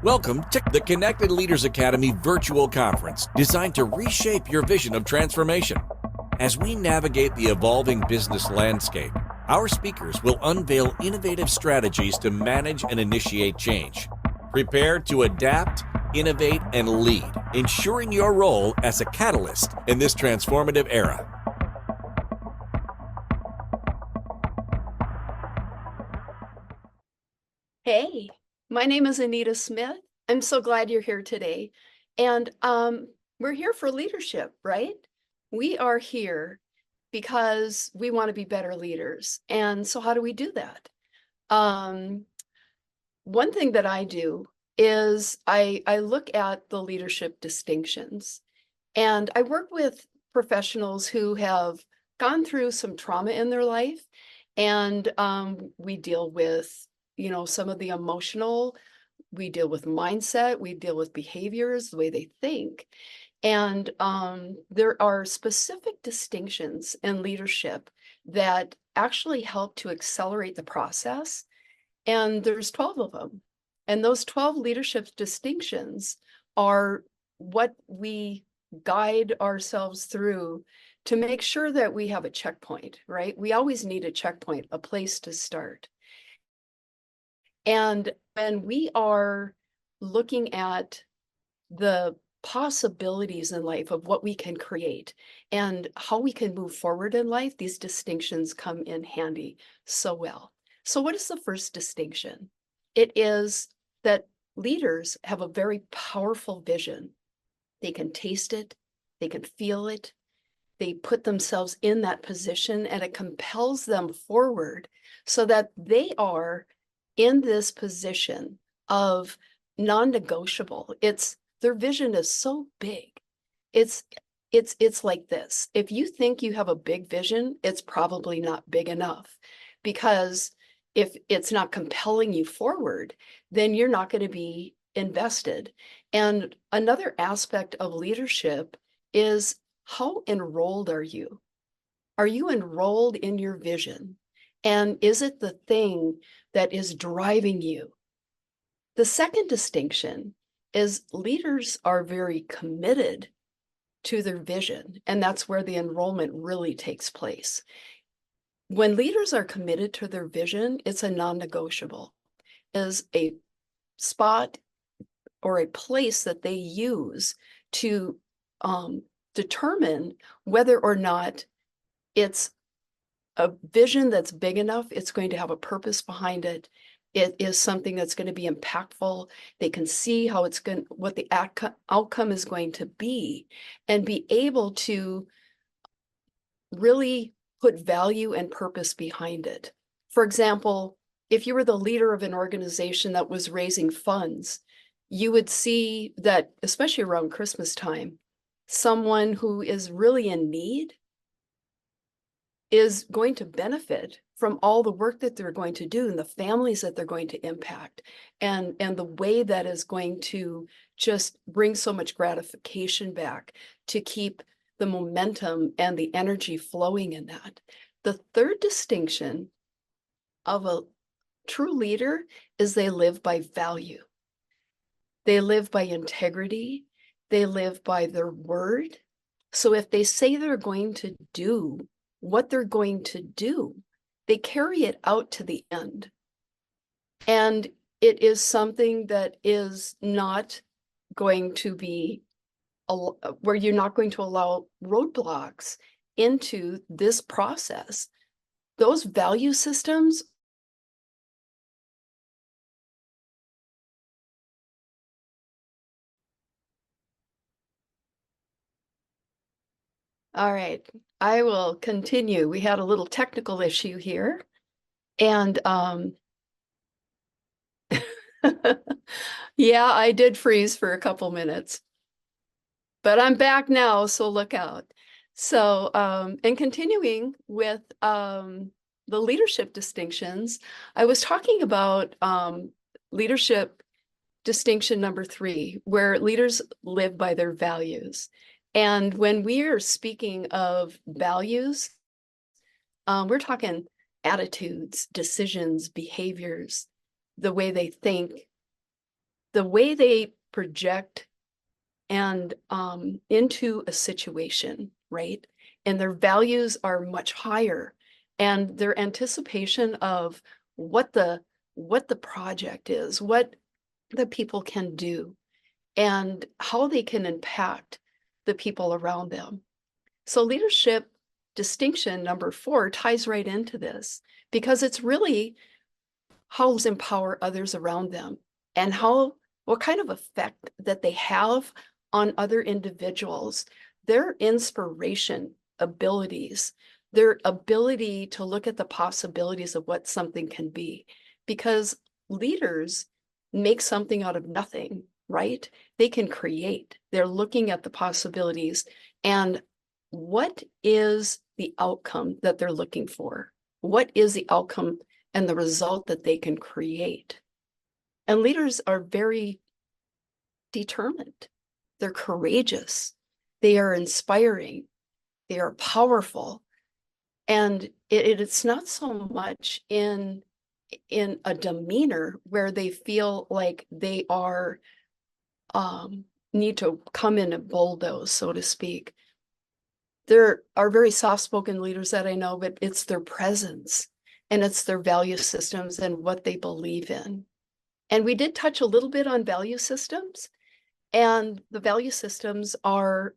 Welcome to the Connected Leaders Academy virtual conference designed to reshape your vision of transformation. As we navigate the evolving business landscape, our speakers will unveil innovative strategies to manage and initiate change. Prepare to adapt, innovate, and lead, ensuring your role as a catalyst in this transformative era. Hey, my name is Anita Smith. I'm so glad you're here today. And we're here for leadership, right? We are here because we want to be better leaders. And so how do we do that? One thing that I do is I look at the leadership distinctions. And I work with professionals who have gone through some trauma in their life. And we deal with some of the emotional, we deal with mindset, we deal with behaviors, the way they think. And there are specific distinctions in leadership that actually help to accelerate the process. And there's 12 of them. And those 12 leadership distinctions are what we guide ourselves through to make sure that we have a checkpoint, right? We always need a checkpoint, a place to start. And when we are looking at the possibilities in life of what we can create and how we can move forward in life, these distinctions come in handy so well. So what is the first distinction? It is that leaders have a very powerful vision. They can taste it, they can feel it, they put themselves in that position, and it compels them forward so that they are in this position of non-negotiable. Their vision is so big. It's like this. If you think you have a big vision, it's probably not big enough, because if it's not compelling you forward, then you're not going to be invested. And another aspect of leadership is, how enrolled are you? Are you enrolled in your vision? And is it the thing that is driving you? The second distinction is leaders are very committed to their vision, and that's where the enrollment really takes place. When leaders are committed to their vision, it's a non-negotiable. Is a spot or a place that they use to determine whether or not it's a vision that's big enough, it's going to have a purpose behind it. It is something that's going to be impactful. They can see how what the outcome is going to be, and be able to really put value and purpose behind it. For example, if you were the leader of an organization that was raising funds, you would see that, especially around Christmas time, someone who is really in need is going to benefit from all the work that they're going to do and the families that they're going to impact, and the way that is going to just bring so much gratification back to keep the momentum and the energy flowing in that. The third distinction of a true leader is they live by value. They live by integrity. They live by their word. So if they say they're going to do what they're going to do, they carry it out to the end. And it is something that is not going to be where you're not going to allow roadblocks into this process. Those value systems . All right, I will continue. We had a little technical issue here. And yeah, I did freeze for a couple minutes, but I'm back now, so look out. So, and continuing with the leadership distinctions, I was talking about leadership distinction number 3, where leaders live by their values. And when we are speaking of values, we're talking attitudes, decisions, behaviors, the way they think, the way they project and into a situation, right? And their values are much higher, and their anticipation of what the project is, what the people can do, and how they can impact the people around them. So leadership distinction number 4 ties right into this, because it's really how to empower others around them, and what kind of effect that they have on other individuals, their inspiration abilities, their ability to look at the possibilities of what something can be. Because leaders make something out of nothing, right? They can create. They're looking at the possibilities and what is the outcome that they're looking for? What is the outcome and the result that they can create? And leaders are very determined. They're courageous. They are inspiring. They are powerful. And it's not so much in a demeanor where they feel like they are need to come in and bulldoze, so to speak. There are very soft-spoken leaders that I know, but it's their presence and it's their value systems and what they believe in. And we did touch a little bit on value systems, and the value systems are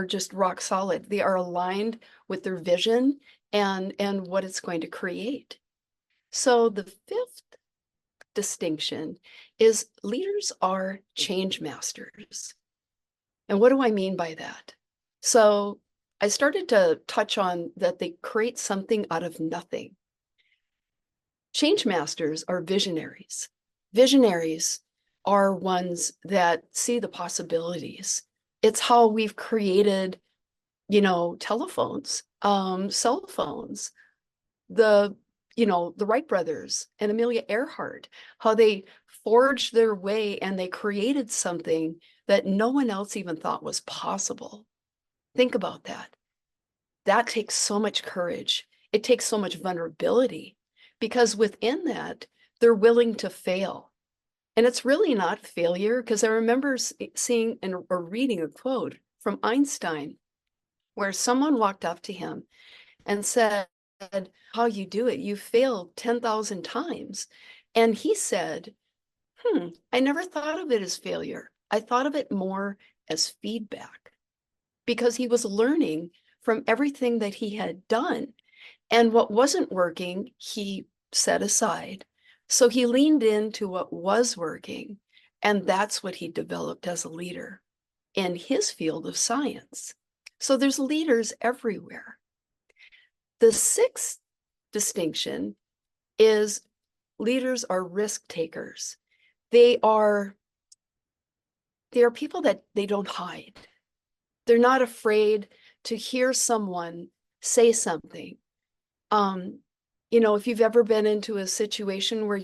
just rock solid. They are aligned with their vision and what it's going to create. So the 5th distinction is leaders are change masters. And what do I mean by that? So I started to touch on that they create something out of nothing. Change masters are visionaries. Visionaries are ones that see the possibilities. It's how we've created, telephones, cell phones, the Wright brothers and Amelia Earhart, how they forged their way and they created something that no one else even thought was possible. Think about that. That takes so much courage. It takes so much vulnerability, because within that, they're willing to fail. And it's really not failure, because I remember seeing or reading a quote from Einstein where someone walked up to him and said, "How you do it? You failed 10,000 times." And he said, I never thought of it as failure. I thought of it more as feedback, because he was learning from everything that he had done. And what wasn't working, he set aside. So he leaned into what was working. And that's what he developed as a leader in his field of science. So there's leaders everywhere. The 6th distinction is leaders are risk takers. They are people that they don't hide. They're not afraid to hear someone say something. If you've ever been into a situation where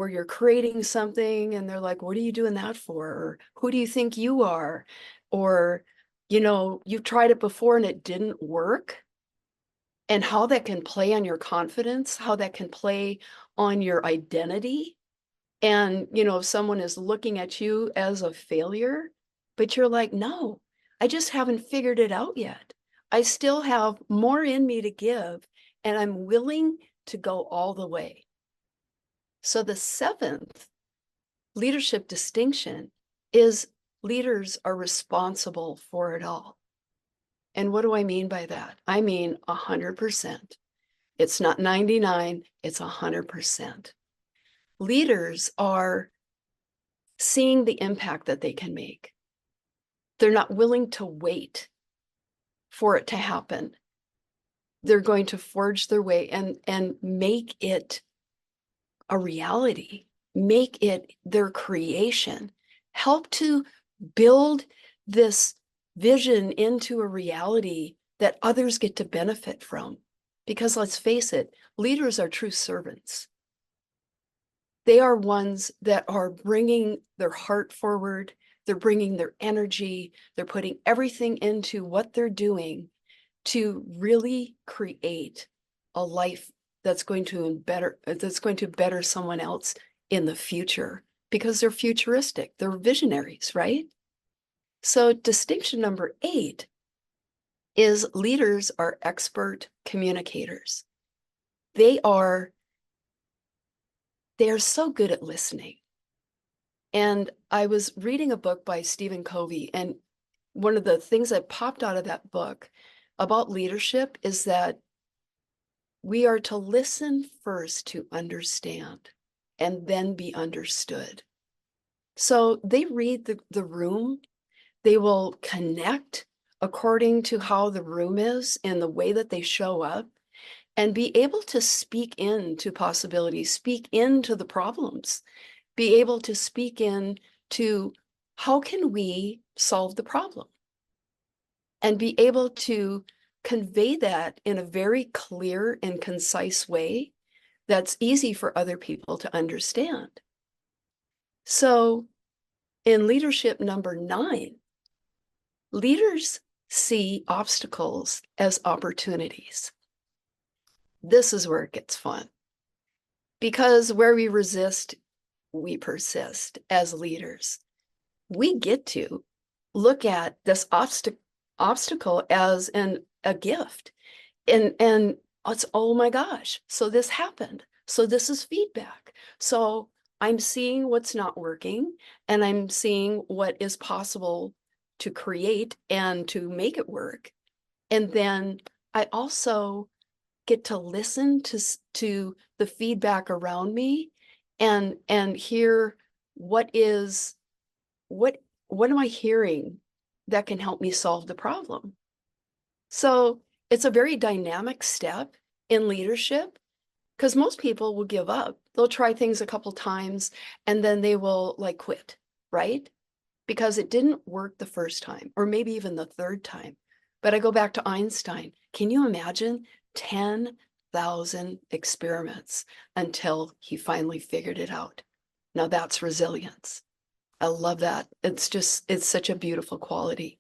you're creating something and they're like, "What are you doing that for?" Or "Who do you think you are?" Or, you've tried it before and it didn't work. And how that can play on your confidence, how that can play on your identity. And, if someone is looking at you as a failure, but you're like, "No, I just haven't figured it out yet. I still have more in me to give, and I'm willing to go all the way." So the 7th leadership distinction is leaders are responsible for it all. And what do I mean by that? I mean 100%. It's not 99, it's 100%. Leaders are seeing the impact that they can make. They're not willing to wait for it to happen. They're going to forge their way and make it a reality, make it their creation, help to build this vision into a reality that others get to benefit from. Because let's face it, leaders are true servants. They are ones that are bringing their heart forward. They're bringing their energy. They're putting everything into what they're doing to really create a life that's going to better someone else in the future. because they're futuristic, they're visionaries, right? So distinction number 8 is leaders are expert communicators. They are so good at listening. And I was reading a book by Stephen Covey, and one of the things that popped out of that book about leadership is that we are to listen first to understand and then be understood. So they read the room, they will connect according to how the room is and the way that they show up, and be able to speak into possibilities, speak into the problems, be able to speak in to how can we solve the problem, and be able to convey that in a very clear and concise way that's easy for other people to understand. So in leadership number 9, leaders see obstacles as opportunities. This is where it gets fun, because where we resist, we persist as leaders. We get to look at this obstacle as a gift, and it's, oh my gosh, so this happened, so this is feedback, so I'm seeing what's not working, and I'm seeing what is possible to create and to make it work. And then I also get to listen to the feedback around me, and hear what am I hearing that can help me solve the problem. So it's a very dynamic step in leadership, because most people will give up. They'll try things a couple times and then they will like quit, right? Because it didn't work the first time, or maybe even the third time. But I go back to Einstein. Can you imagine 10,000 experiments until he finally figured it out? Now that's resilience. I love that. It's such a beautiful quality.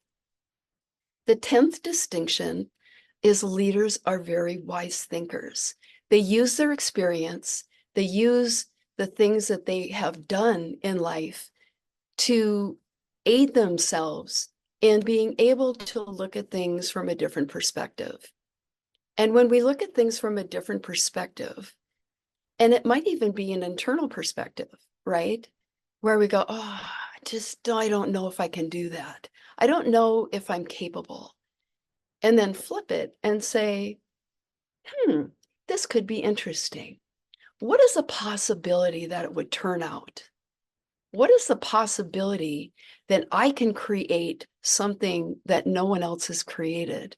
The 10th distinction is leaders are very wise thinkers. They use their experience, they use the things that they have done in life to aid themselves in being able to look at things from a different perspective. And when we look at things from a different perspective, and it might even be an internal perspective, right? Where we go, oh, I don't know if I can do that. I don't know if I'm capable. And then flip it and say, this could be interesting. What is the possibility that it would turn out? What is the possibility that I can create something that no one else has created,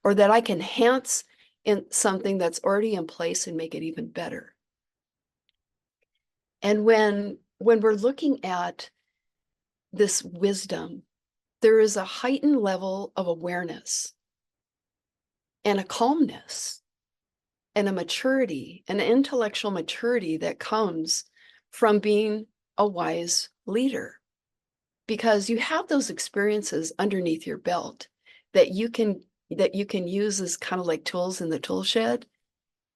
or that I can enhance in something that's already in place and make it even better? And when we're looking at this wisdom, there is a heightened level of awareness and a calmness and a maturity, an intellectual maturity that comes from being a wise leader, because you have those experiences underneath your belt that you can use as kind of like tools in the tool shed,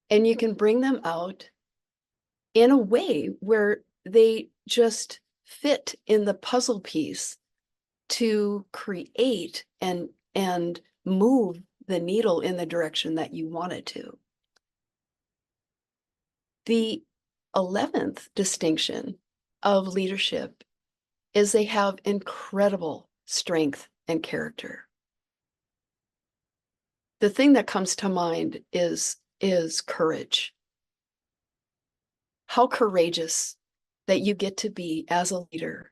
and you can bring them out in a way where they just fit in the puzzle piece to create and move the needle in the direction that you want it to. The 11th distinction of leadership is they have incredible strength and character. The thing that comes to mind is courage. How courageous that you get to be as a leader,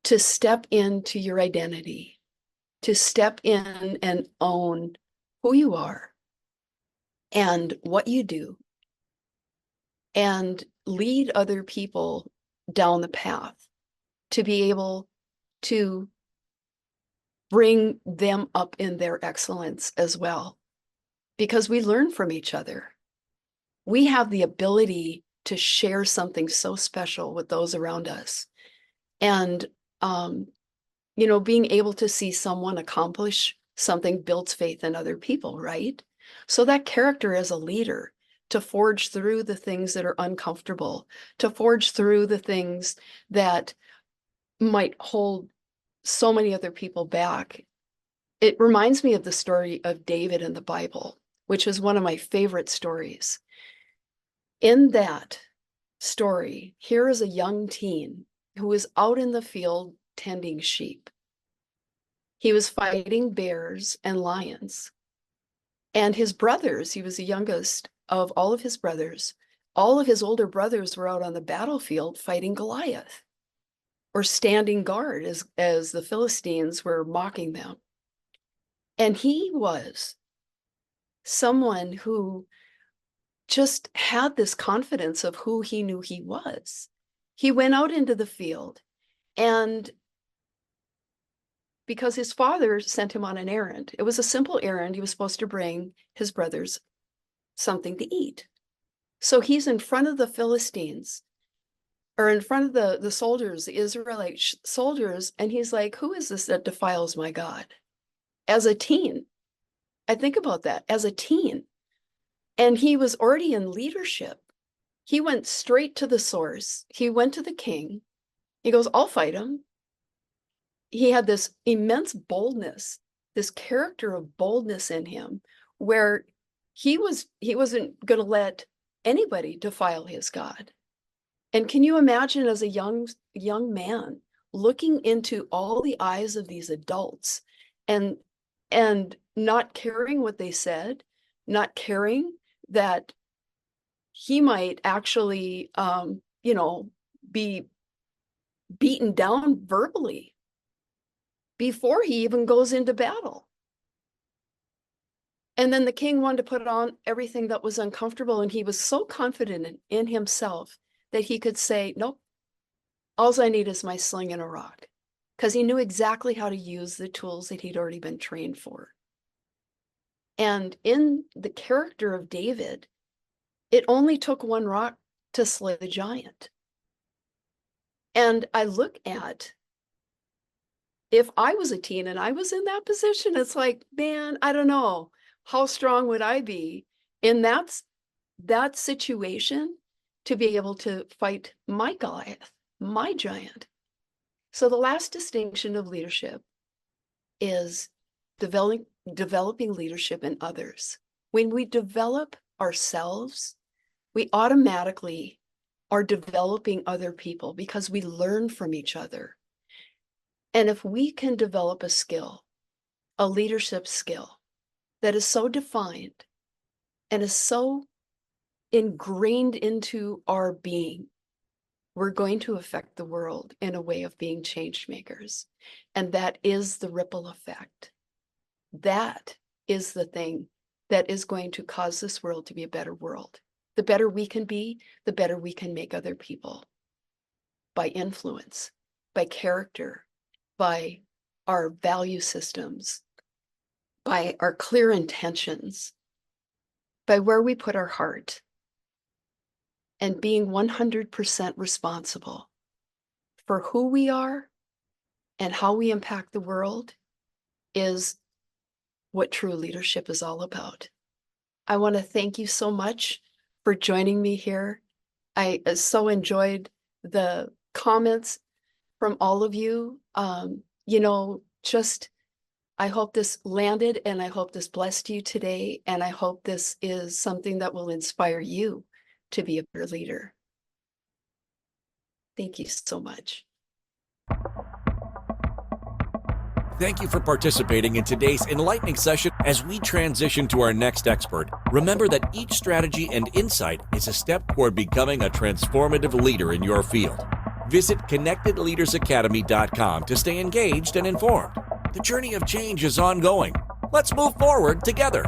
to step into your identity, to step in and own who you are and what you do, and lead other people down the path to be able to bring them up in their excellence as well. Because we learn from each other. We have the ability to share something so special with those around us. And, being able to see someone accomplish something builds faith in other people, right? So that character as a leader to forge through the things that are uncomfortable, to forge through the things that might hold so many other people back. It reminds me of the story of David in the Bible, which is one of my favorite stories. In that story, here is a young teen who is out in the field tending sheep. He was fighting bears and lions. And his brothers, he was the youngest of all of his brothers, all of his older brothers were out on the battlefield fighting Goliath or standing guard as the Philistines were mocking them. And he was someone who just had this confidence of who he knew he was. He went out into the field, and because his father sent him on an errand, it was a simple errand. He was supposed to bring his brothers something to eat. So he's in front of the Philistines, or in front of the soldiers, the Israelite soldiers, and he's like, who is this that defiles my God? As a teen, I think about that, as a teen. And he was already in leadership. He went straight to the source. He went to the king. He goes, I'll fight him. He had this immense boldness, this character of boldness in him, where he wasn't going to let anybody defile his God. And can you imagine, as a young man looking into all the eyes of these adults and not caring what they said, not caring that he might actually, be beaten down verbally before he even goes into battle. And then the king wanted to put on everything that was uncomfortable, and he was so confident in himself that he could say, nope, all I need is my sling and a rock, because he knew exactly how to use the tools that he'd already been trained for. And in the character of David, it only took one rock to slay the giant. And I look at, if I was a teen and I was in that position, it's like, man, I don't know, how strong would I be in that situation to be able to fight my Goliath, my giant? So the last distinction of leadership is developing leadership in others. When we develop ourselves, we automatically are developing other people because we learn from each other. And if we can develop a skill, a leadership skill that is so defined and is so ingrained into our being, we're going to affect the world in a way of being change makers. And that is the ripple effect. That is the thing that is going to cause this world to be a better world. The better we can be, the better we can make other people, by influence, by character, by our value systems, by our clear intentions, by where we put our heart, and being 100% responsible for who we are and how we impact the world is what true leadership is all about. I want to thank you so much for joining me here. I so enjoyed the comments from all of you. I hope this landed, and I hope this blessed you today, and I hope this is something that will inspire you to be a better leader. Thank you so much. Thank you for participating in today's enlightening session. As we transition to our next expert, remember that each strategy and insight is a step toward becoming a transformative leader in your field. Visit connectedleadersacademy.com to stay engaged and informed. The journey of change is ongoing. Let's move forward together.